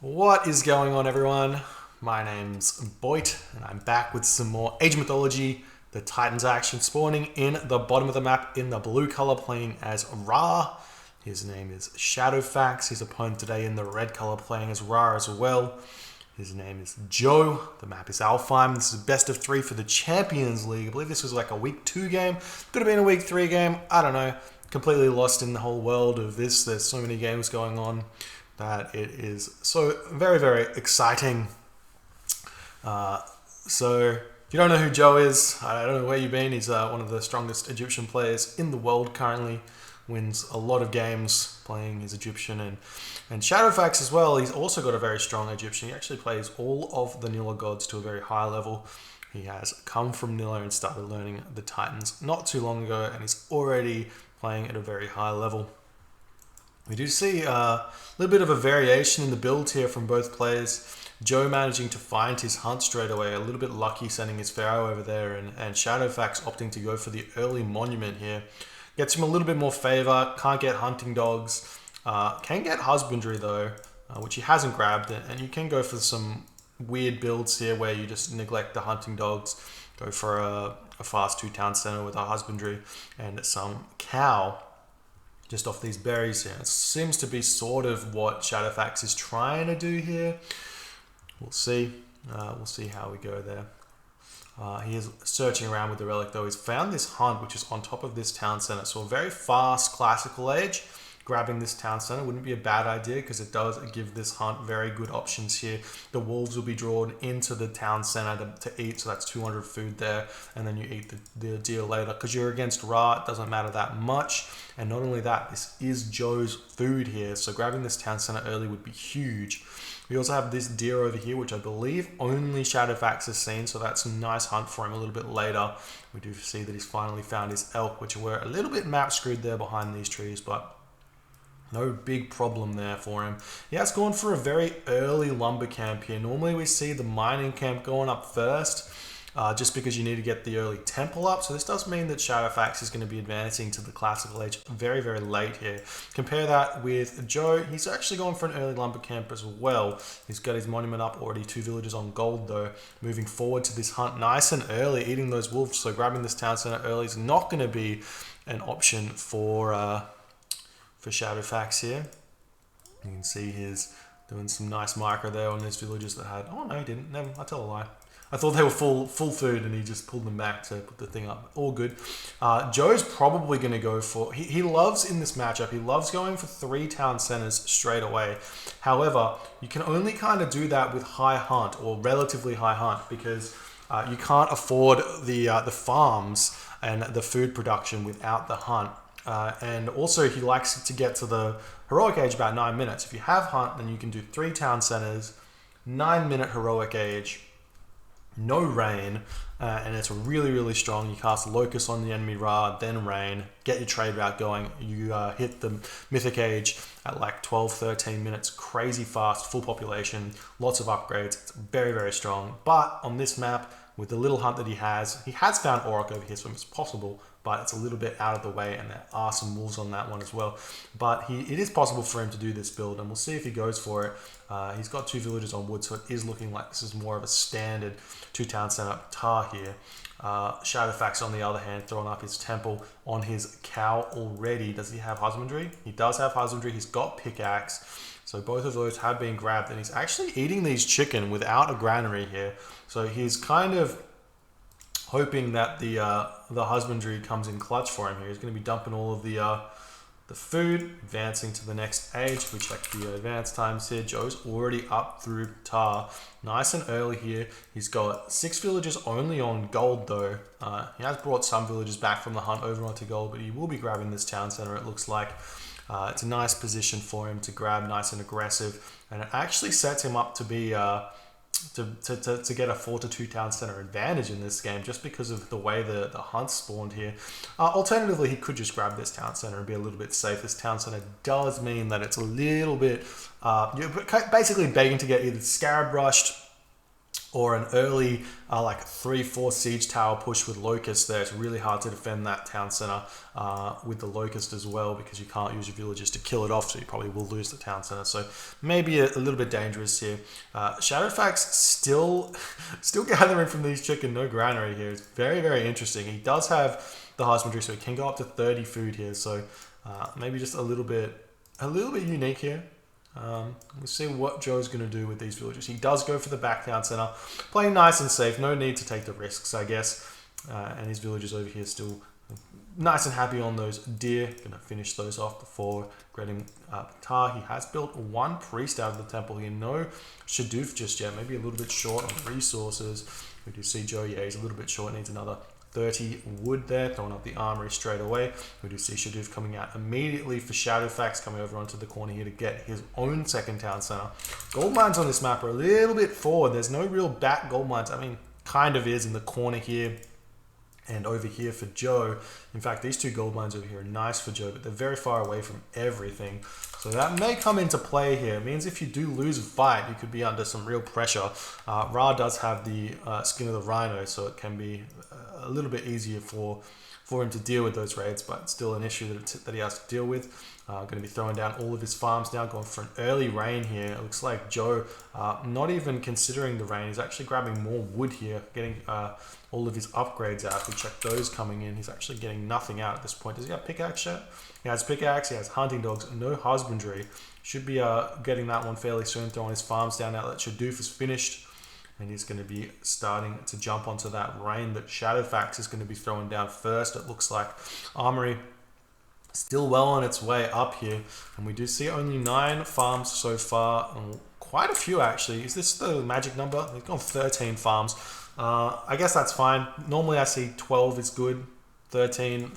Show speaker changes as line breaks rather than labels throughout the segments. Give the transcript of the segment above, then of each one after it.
What is going on, everyone? My name's Boit, and I'm back with some more Age of Mythology. The Titans are actually spawning in the bottom of the map in the blue color, playing as Ra. His name is ShadowFaxx. His opponent today in the red color, playing as Ra as well. His name is Joe. The map is Alfheim. This is best of 3 for the Champions League. I believe this was like a week 2 game. Could have been a week 3 game. I don't know. Completely lost in the whole world of this. There's so many games going on that it is so very, very exciting. So if you don't know who Joe is, I don't know where you've been. He's one of the strongest Egyptian players in the world currently. Wins a lot of games playing his Egyptian, and ShadowFaxx as well. He's also got a very strong Egyptian. He actually plays all of the Nilla gods to a very high level. He has come from Nilla and started learning the Titans not too long ago, and he's already playing at a very high level. We do see a little bit of a variation in the build here from both players. Joe managing to find his hunt straight away, a little bit lucky sending his Pharaoh over there, and ShadowFaxx opting to go for the early monument here. Gets him a little bit more favor, can't get hunting dogs, can get husbandry though, which he hasn't grabbed, and you can go for some weird builds here where you just neglect the hunting dogs, go for a fast 2 town center with a husbandry and some cow just off these berries here. It seems to be sort of what ShadowFaxx is trying to do here. We'll see. We'll see how we go there. He is searching around with the relic though. He's found this hunt which is on top of this town center. So a very fast classical age. Grabbing this town center wouldn't be a bad idea because it does give this hunt very good options here. The wolves will be drawn into the town center to eat, so that's 200 food there, and then you eat the deer later. Because you're against Ra, it doesn't matter that much. And not only that, this is Joe's food here, so grabbing this town center early would be huge. We also have this deer over here, which I believe only ShadowFaxx has seen, so that's a nice hunt for him a little bit later. We do see that he's finally found his elk, which were a little bit map screwed there behind these trees, but no big problem there for him. He has gone for a very early lumber camp here. Normally we see the mining camp going up first, just because you need to get the early temple up. So this does mean that ShadowFaxx is going to be advancing to the classical age very, very late here. Compare that with Joe. He's actually going for an early lumber camp as well. He's got his monument up already, 2 villages on gold though. Moving forward to this hunt nice and early, eating those wolves. So grabbing this town center early is not going to be an option for ShadowFaxx here. You can see he's doing some nice micro there on these villages that had... Oh, no, he didn't. Never. I tell a lie. I thought they were full food and he just pulled them back to put the thing up. All good. Joe's probably going to go for... He loves, in this matchup, he loves going for 3 town centers straight away. However, you can only kind of do that with high hunt or relatively high hunt because you can't afford the farms and the food production without the hunt. And also he likes to get to the heroic age about 9 minutes. If you have hunt, then you can do 3 town centers, 9-minute heroic age, no rain, and it's really, really strong. You cast Locust on the enemy Ra, then rain, get your trade route going. You hit the mythic age at like 12-13 minutes, crazy fast, full population, lots of upgrades. It's very, very strong. But on this map, with the little hunt that he has found Auric over here, so it's possible, but it's a little bit out of the way, and there are some wolves on that one as well. But it is possible for him to do this build, and we'll see if he goes for it. He's got 2 villages on wood, so it is looking like this is more of a standard 2 town center tar here. ShadowFaxx, on the other hand, throwing up his temple on his cow already. Does he have husbandry? He does have husbandry. He's got pickaxe. So both of those have been grabbed, and he's actually eating these chicken without a granary here. So he's kind of hoping that the husbandry comes in clutch for him here. He's going to be dumping all of the food, advancing to the next age. We check the advance times here. Joe's already up through tar. Nice and early here. He's got 6 villages only on gold though. He has brought some villages back from the hunt over onto gold, but he will be grabbing this town center, it looks like. It's a nice position for him to grab, nice and aggressive, and it actually sets him up to be to get a 4-2 town center advantage in this game just because of the way the hunt spawned here. Alternatively, he could just grab this town center and be a little bit safe. This town center does mean that it's a little bit you're basically begging to get either scarab rushed or an early like 3-4 siege tower push with Locust there. It's really hard to defend that town center with the Locust as well, because you can't use your villagers to kill it off, so you probably will lose the town center. So maybe a little bit dangerous here. ShadowFaxx still gathering from these chicken, no granary here. It's very, very interesting. He does have the husbandry, so he can go up to 30 food here. So maybe just a little bit unique here. We'll see what Joe's going to do with these villagers. He does go for the back town center, playing nice and safe. No need to take the risks, I guess. And his villagers over here still nice and happy on those deer. Going to finish those off before getting Tar. He has built one priest out of the temple here. No Shadoof just yet. Maybe a little bit short on resources. We do see Joe. Yeah, he's a little bit short. Needs another 30 wood there, throwing up the armory straight away. We do see Shadoof coming out immediately for ShadowFaxx, coming over onto the corner here to get his own second town center. Gold mines on this map are a little bit forward. There's no real back gold mines. I mean, kind of is in the corner here and over here for Joe. In fact, these two gold mines over here are nice for Joe, but they're very far away from everything. So that may come into play here. It means if you do lose a fight, you could be under some real pressure. Ra does have the skin of the rhino, so it can be a little bit easier for him to deal with those raids, but still an issue that he has to deal with. Going to be throwing down all of his farms now, going for an early rain here. It looks like Joe, not even considering the rain, he's actually grabbing more wood here, getting all of his upgrades out. If we check those coming in, he's actually getting nothing out at this point. Does he have pickaxe yet? He has pickaxe, he has hunting dogs, no husbandry. Should be getting that one fairly soon, throwing his farms down now that Shadoof is finished. And he's going to be starting to jump onto that rain that ShadowFaxx is going to be throwing down first. It looks like armory still well on its way up here. And we do see only 9 farms so far. And quite a few, actually. Is this the magic number? They've gone 13 farms. I guess that's fine. Normally I see 12 is good. 13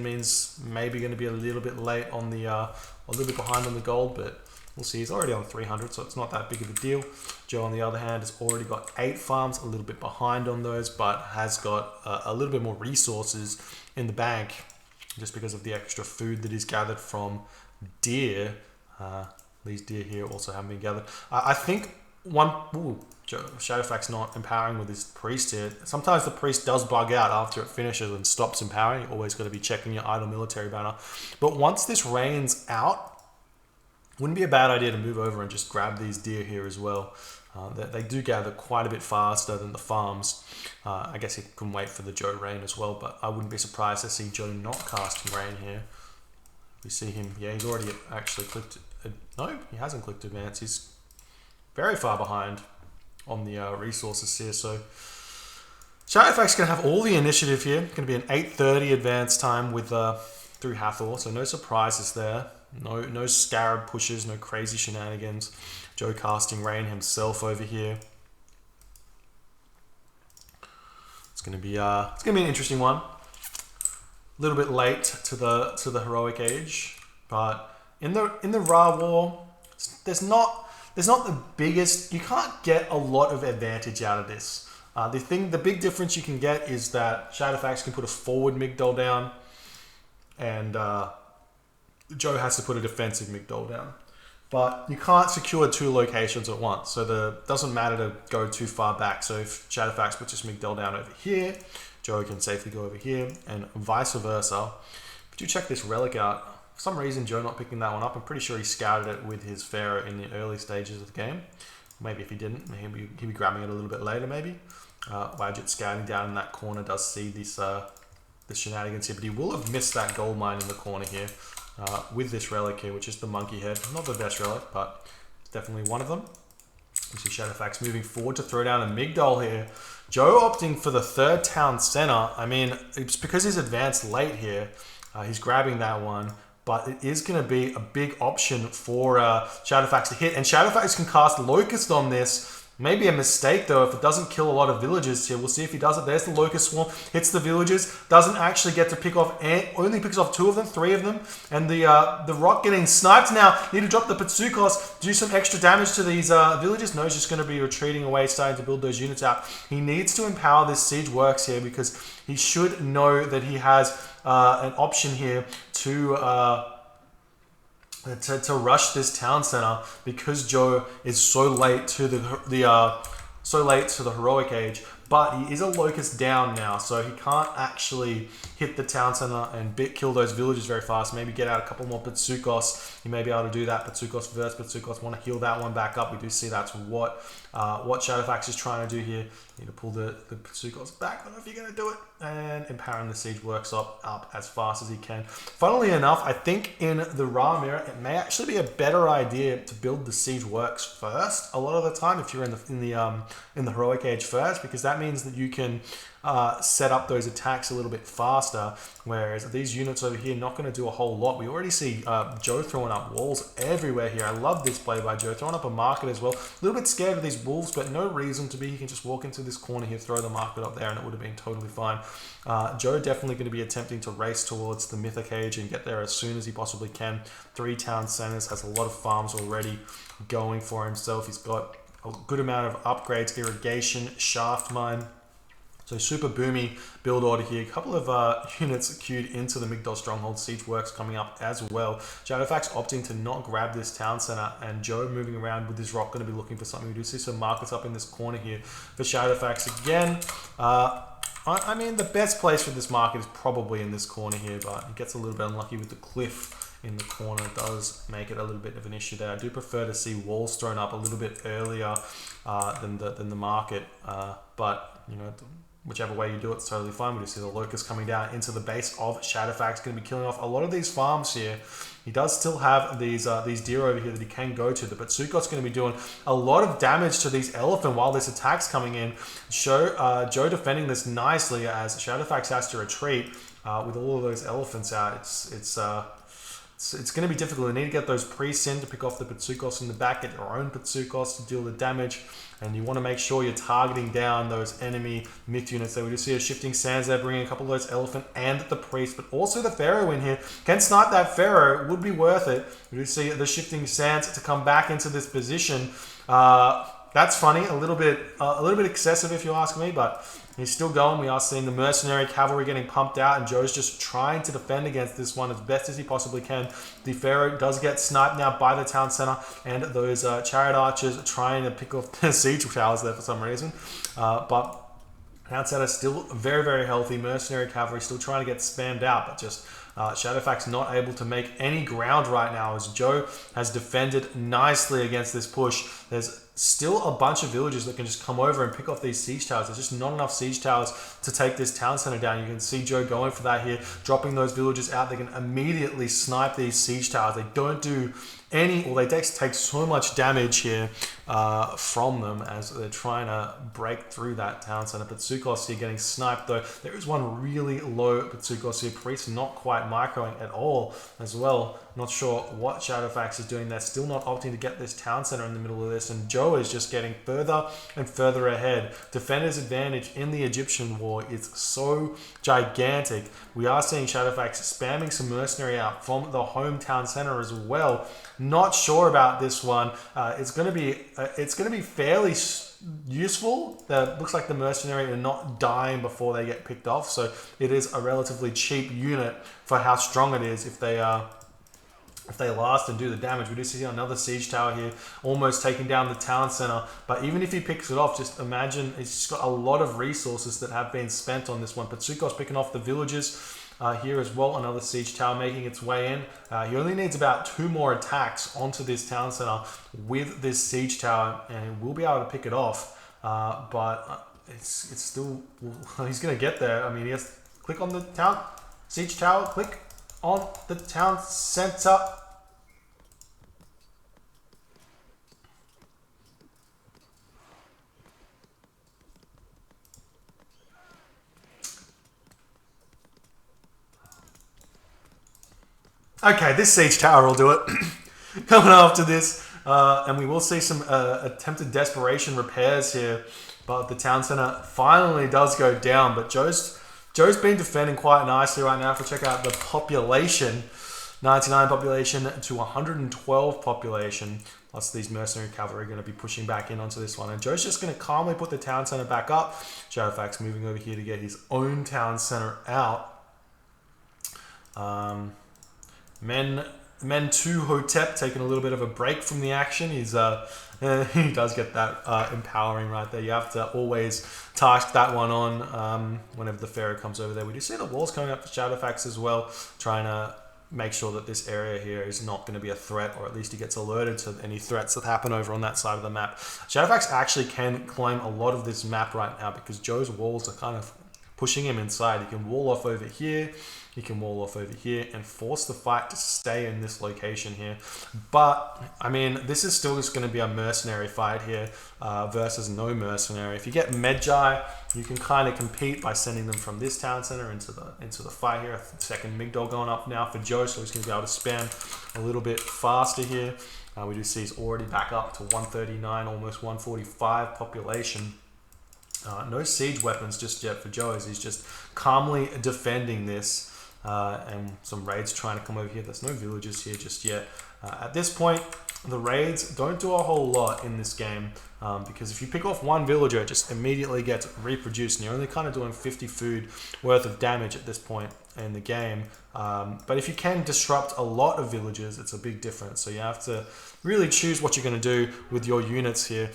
means maybe going to be a little bit late on the, a little bit behind on the gold, but we'll see. He's already on 300, so it's not that big of a deal. Joe, on the other hand, has already got 8 farms, a little bit behind on those, but has got a little bit more resources in the bank just because of the extra food that he's gathered from deer. These deer here also haven't been gathered. I think ShadowFaxx not empowering with his priest here. Sometimes the priest does bug out after it finishes and stops empowering. You always got to be checking your idle military banner. But once this rains out, wouldn't be a bad idea to move over and just grab these deer here as well. They do gather quite a bit faster than the farms. I guess he can wait for the Joe rain as well, but I wouldn't be surprised to see Joe not casting rain here. We see him, yeah, he's already actually clicked. No, he hasn't clicked advance. He's very far behind on the resources here. So ShadowFaxx going to have all the initiative here. Going to be an 8:30 advance time with through Hathor, so no surprises there. No scarab pushes, no crazy shenanigans. Joe casting rain himself over here. It's gonna be an interesting one. A little bit late to the heroic age, but in the Ra War, there's not the biggest. You can't get a lot of advantage out of this. The big difference you can get is that ShadowFaxx can put a forward Migdol down, and Joe has to put a defensive Migdol down. But you can't secure 2 locations at once, so it doesn't matter to go too far back. So if ShadowFaxx puts his Migdol down over here, Joe can safely go over here, and vice versa. But you check this relic out. For some reason, Joe not picking that one up. I'm pretty sure he scouted it with his Pharaoh in the early stages of the game. Maybe if he didn't, he'd be grabbing it a little bit later, maybe. Wadjet scouting down in that corner does see this shenanigans here, but he will have missed that gold mine in the corner here. With this relic here, which is the monkey head. Not the best relic, but it's definitely one of them. You see ShadowFaxx moving forward to throw down a Migdol here. Joe opting for the 3rd town center. I mean, it's because he's advanced late here. He's grabbing that one, but it is going to be a big option for ShadowFaxx to hit. And ShadowFaxx can cast Locust on this. Maybe a mistake though if it doesn't kill a lot of villagers here. We'll see if he does it. There's the Locust Swarm, hits the villagers, doesn't actually get to pick off, only picks off 2 of them, 3 of them, and the rock getting sniped now. Need to drop the Patsukos, do some extra damage to these villagers. No, he's just going to be retreating away, starting to build those units out. He needs to empower this siege works here because he should know that he has an option here to rush this town center because Joe is so late to the so late to the heroic age, but he is a locust down now, so he can't actually hit the town center and kill those villagers very fast. Maybe get out a couple more Patsukos. He may be able to do that. Patsukos versus Patsukos, want to heal that one back up. We do see that's what ShadowFaxx is trying to do here. Need to pull the Patsukos back. I don't know if you're going to do it. And empowering the siege works up as fast as he can. Funnily enough, I think in the Ra Mirror, it may actually be a better idea to build the siege works first. A lot of the time, if you're in the heroic age first, because that means that you can set up those attacks a little bit faster. Whereas these units over here not going to do a whole lot. We already see Joe throwing up walls everywhere here. I love this play by Joe, throwing up a market as well. A little bit scared of these wolves, but no reason to be. He can just walk into this corner here, throw the market up there, and it would have been totally fine. Joe definitely going to be attempting to race towards the Mythic Age and get there as soon as he possibly can. 3 town centers, has a lot of farms already going for himself. He's got a good amount of upgrades, irrigation, shaft mine. So super boomy build order here. A couple of units queued into the Migdol Stronghold. Siege works coming up as well. ShadowFaxx opting to not grab this town center, and Joe moving around with his rock going to be looking for something. We do see some markets up in this corner here for ShadowFaxx again. I mean, the best place for this market is probably in this corner here, but he gets a little bit unlucky with the cliff in the corner. It does make it a little bit of an issue there. I do prefer to see walls thrown up a little bit earlier than the market, but you know, whichever way you do it, it's totally fine. We do see the Locust coming down into the base of ShadowFaxx, going to be killing off a lot of these farms here. He does still have these deer over here that he can go to. The Patsukot's going to be doing a lot of damage to these elephant while this attack's coming in. Joe defending this nicely as ShadowFaxx has to retreat with all of those elephants out. It's going to be difficult. You need to get those priests in to pick off the Patsukos in the back, get your own Patsukos to deal the damage, and you want to make sure you're targeting down those enemy myth units there. We do see a Shifting Sands there, bringing a couple of those elephant and the priest, but also the Pharaoh in here. Can snipe that Pharaoh, would be worth it. We do see the Shifting Sands to come back into this position. That's funny, a little bit excessive if you ask me, but he's still going. We are seeing the mercenary cavalry getting pumped out, and Joe's just trying to defend against this one as best as he possibly can. The Pharaoh does get sniped now by the town center, and those chariot archers are trying to pick off the siege towers there for some reason. But town center still very, very healthy. Mercenary cavalry still trying to get spammed out, but just ShadowFaxx not able to make any ground right now as Joe has defended nicely against this push. There's still a bunch of villagers that can just come over and pick off these siege towers. There's just not enough siege towers to take this town center down. You can see Joe going for that here, dropping those villagers out. They can immediately snipe these siege towers. They don't do any, or they take so much damage here from them as they're trying to break through that town center. Patsukos here getting sniped though. There is one really low Patsukos here. Priest not quite microing at all as well. Not sure what ShadowFaxx is doing. They're still not opting to get this town center in the middle of this, and Joe is just getting further and further ahead. Defender's advantage in the Egyptian war is so gigantic. We are seeing ShadowFaxx spamming some mercenary out from the hometown center as well. Not sure about this one. It's going to be fairly useful. Looks like the mercenary are not dying before they get picked off, so it is a relatively cheap unit for how strong it is if they last and do the damage. We do see another siege tower here, almost taking down the town center. But even if he picks it off, just imagine it's just got a lot of resources that have been spent on this one. Patsukos picking off the villagers here as well. Another siege tower making its way in. He only needs about 2 more attacks onto this town center with this siege tower, and we'll be able to pick it off. But it's still, he's going to get there. I mean, he has to click on the town siege tower, click on the town center. Okay, this siege tower will do it. Coming after this, and we will see some attempted desperation repairs here, but the town center finally does go down. But Joe's been defending quite nicely right now. If we check out the population, 99 population to 112 population, plus these mercenary cavalry are going to be pushing back in onto this one. And Joe's just going to calmly put the town center back up. ShadowFaxx moving over here to get his own town center out. Men Men 2 Hotep taking a little bit of a break from the action. He does get that empowering right there. You have to always task that one on whenever the Pharaoh comes over there. We do see the walls coming up for ShadowFaxx as well, trying to make sure that this area here is not going to be a threat, or at least he gets alerted to any threats that happen over on that side of the map. ShadowFaxx actually can claim a lot of this map right now because Joe's walls are kind of pushing him inside. He can wall off over here, he can wall off over here and force the fight to stay in this location here. But, I mean, this is still just going to be a mercenary fight here versus no mercenary. If you get Medjai, you can kind of compete by sending them from this town center into the fight here. Second Migdol going up now for Joe, so he's going to be able to spam a little bit faster here. We do see he's already back up to 139, almost 145 population. No siege weapons just yet for Joe, as he's just calmly defending this. And some raids trying to come over here. There's no villagers here just yet. At this point, the raids don't do a whole lot in this game because if you pick off one villager, it just immediately gets reproduced and you're only kind of doing 50 food worth of damage at this point in the game. But if you can disrupt a lot of villagers, it's a big difference. So you have to really choose what you're going to do with your units here.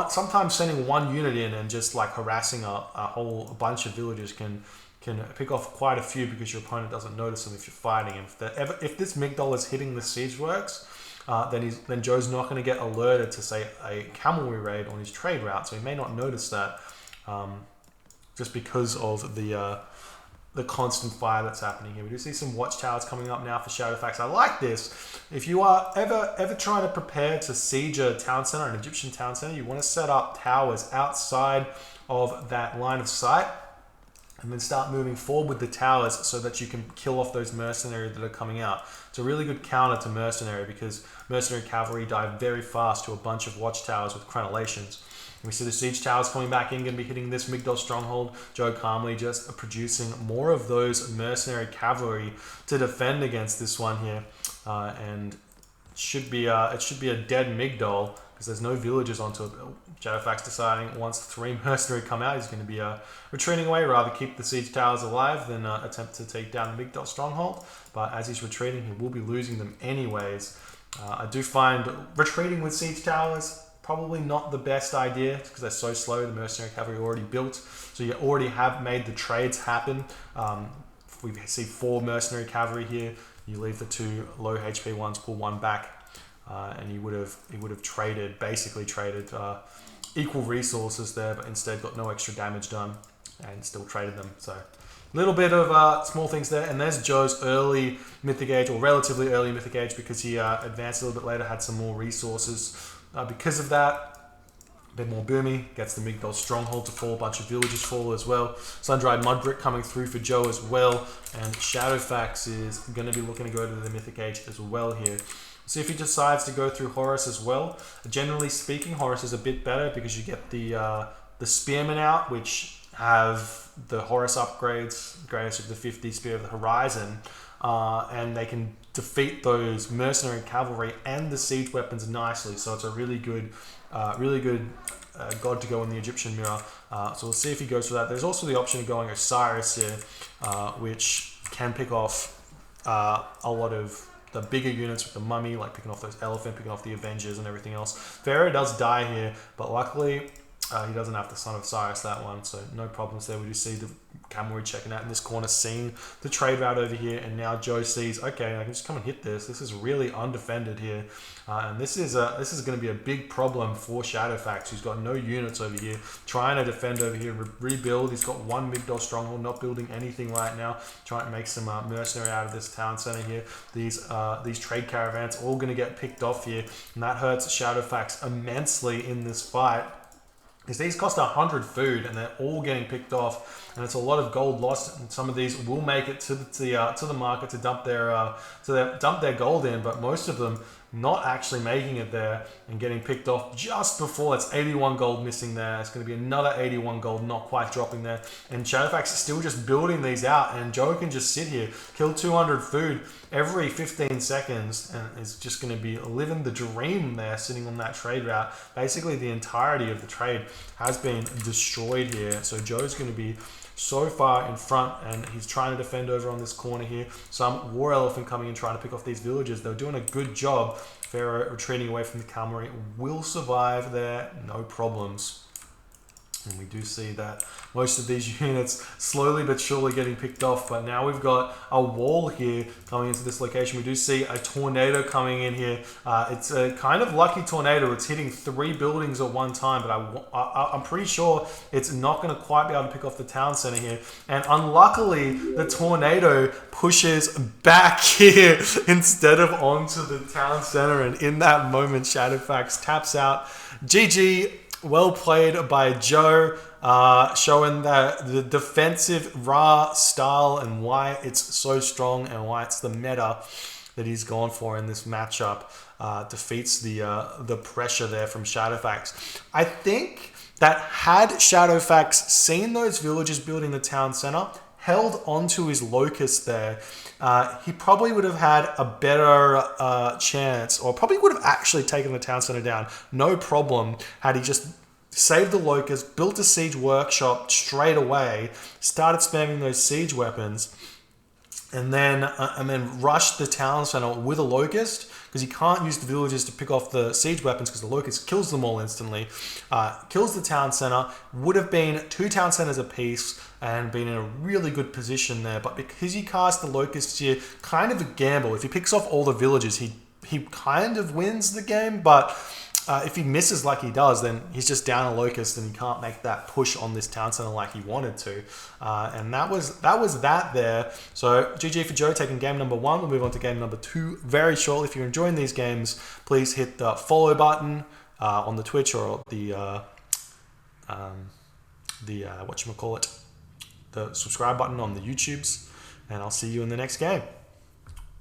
Sometimes sending one unit in and just like harassing a whole bunch of villagers can pick off quite a few because your opponent doesn't notice them if you're fighting. If this Migdol is hitting the siege works, then Joe's not going to get alerted to, say, a cavalry raid on his trade route, so he may not notice that just because of the constant fire that's happening here. We do see some watchtowers coming up now for ShadowFaxx. I like this. If you are ever trying to prepare to siege a town center, an Egyptian town center, you want to set up towers outside of that line of sight, and then start moving forward with the towers so that you can kill off those mercenary that are coming out. It's a really good counter to mercenary because mercenary cavalry dive very fast to a bunch of watchtowers with crenellations. We see the siege towers coming back in, going to be hitting this Migdol stronghold. Joe calmly just producing more of those mercenary cavalry to defend against this one here. And it should be a dead Migdol because there's no villagers onto it. ShadowFaxx deciding once 3 mercenary come out, he's going to be retreating away, rather keep the siege towers alive than attempt to take down the Migdol stronghold. But as he's retreating, he will be losing them anyways. I do find retreating with siege towers probably not the best idea because they're so slow. The mercenary cavalry already built, so you already have made the trades happen. We see 4 mercenary cavalry here. You leave the 2 low HP ones, pull 1 back, and he would have basically traded equal resources there, but instead got no extra damage done and still traded them. So a little bit of small things there. And there's Joe's early mythic age, or relatively early mythic age, because he advanced a little bit later, had some more resources. Because of that, a bit more boomy, gets the Migdol stronghold to fall, a bunch of villages fall as well. Sun-dried mudbrick coming through for Joe as well, and ShadowFaxx is going to be looking to go to the mythic age as well here. See if he decides to go through Horus as well. Generally speaking, Horus is a bit better because you get the Spearmen out, which have the Horus upgrades, Greatest of the 50, Spear of the Horizon, and they can defeat those mercenary cavalry and the siege weapons nicely. So it's a really good god to go in the Egyptian mirror. So we'll see if he goes for that. There's also the option of going Osiris here, which can pick off a lot of the bigger units with the mummy, like picking off those elephant, picking off the Avengers and everything else. Pharaoh does die here, but luckily he doesn't have the Son of Cyrus, that one, so no problems there. We do see the cavalry checking out in this corner, seeing the trade route over here, and now Joe sees, okay, I can just come and hit this. This is really undefended here, and this is going to be a big problem for ShadowFaxx, who's got no units over here, trying to defend over here, rebuild. He's got 1 Migdol stronghold, not building anything right now, trying to make some mercenary out of this town center here. These trade caravans all going to get picked off here, and that hurts ShadowFaxx immensely in this fight. Because these cost 100 food and they're all getting picked off, and it's a lot of gold lost. And some of these will make it to the market to dump their gold in, but most of them not actually making it there and getting picked off just before. It's 81 gold missing there. It's going to be another 81 gold not quite dropping there, and ShadowFaxx is still just building these out, and Joe can just sit here, kill 200 food every 15 seconds, and is just going to be living the dream there, sitting on that trade route. Basically the entirety of the trade has been destroyed here, so Joe's going to be so far in front, and he's trying to defend over on this corner here. Some War Elephant coming in trying to pick off these villages. They're doing a good job. Pharaoh retreating away from the cavalry will survive there, no problems. And we do see that most of these units slowly but surely getting picked off. But now we've got a wall here coming into this location. We do see a tornado coming in here. It's a kind of lucky tornado. It's hitting 3 buildings at one time. But I'm pretty sure it's not going to quite be able to pick off the town center here. And unluckily, the tornado pushes back here instead of onto the town center. And in that moment, ShadowFaxx taps out. GG. Well played by Joe, showing the defensive Ra style and why it's so strong and why it's the meta that he's gone for in this matchup. Defeats the pressure there from ShadowFaxx. I think that had ShadowFaxx seen those villagers building the town center, held onto his locust there, he probably would have had a better chance, or probably would have actually taken the town center down, no problem, had he just saved the locust, built a siege workshop straight away, started spamming those siege weapons, and then rushed the town center with a locust, because he can't use the villagers to pick off the siege weapons because the locust kills them all instantly. Kills the town center. Would have been 2 town centers apiece and been in a really good position there. But because he cast the locusts here, kind of a gamble. If he picks off all the villagers, he kind of wins the game. But if he misses like he does, then he's just down a locust and he can't make that push on this town center like he wanted to. And that was that there. So GG for Joe taking game number 1. We'll move on to game number 2 very shortly. If you're enjoying these games, please hit the follow button on the Twitch or the whatchamacallit, the subscribe button on the YouTubes. And I'll see you in the next game.